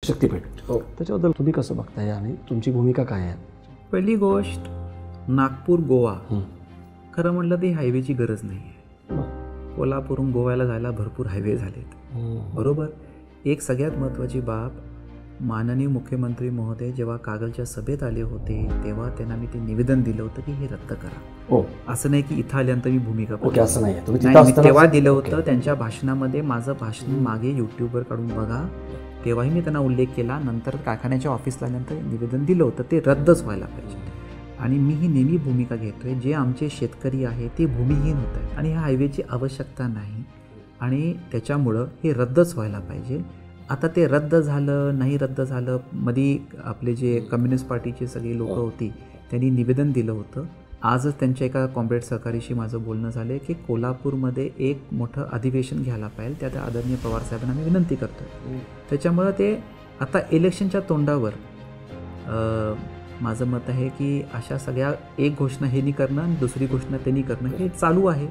शक्तीपीठ. त्याच्याबद्दल तुम्ही कसं बघताय आणि तुमची भूमिका काय आहे? पहिली गोष्ट, नागपूर गोवा खरं म्हटलं ती हायवेची गरज नाही आहे. कोल्हापूरहून गोव्याला जायला भरपूर हायवे झालेत, बरोबर. एक सगळ्यात महत्त्वाची बाब, माननीय मुख्यमंत्री महोदय जेव्हा कागलच्या सभेत आले होते तेव्हा त्यांना मी ते निवेदन दिलं होतं की हे रद्द करा. असं नाही की इथं आल्यानंतर मी भूमिका असं नाही, मी तेव्हा दिलं होतं. त्यांच्या भाषणामध्ये माझं भाषण मागे यूट्यूबवर काढून बघा, तेव्हाही मी त्यांना उल्लेख केला. नंतर कारखान्याच्या ऑफिसला आल्यानंतर निवेदन दिलं होतं ते रद्दच व्हायला पाहिजे. आणि मी ही नेहमी भूमिका घेतोय, जे आमचे शेतकरी आहे ते भूमिहीन होत आहेत आणि ह्या हायवेची आवश्यकता नाही आणि त्याच्यामुळं हे रद्दच व्हायला पाहिजे. आता ते रद्द झालं नाही रद्द झालं, मध्ये आपले जे कम्युनिस्ट पार्टीचे सगळी लोकं होती त्यांनी निवेदन दिलं होतं. आजच त्यांच्या एका कॉम्रेड सहकारीशी माझं बोलणं झालं की कोल्हापूरमध्ये एक मोठं अधिवेशन घ्यायला पाहिजे, त्या आदरणीय पवारसाहेबांना मी विनंती करतो. त्याच्यामुळं ते आता इलेक्शनच्या तोंडावर माझं मत आहे की अशा सगळ्या एक घोषणा हे नाही करणं आणि दुसरी घोषणा त्यांनी करणं हे चालू आहे.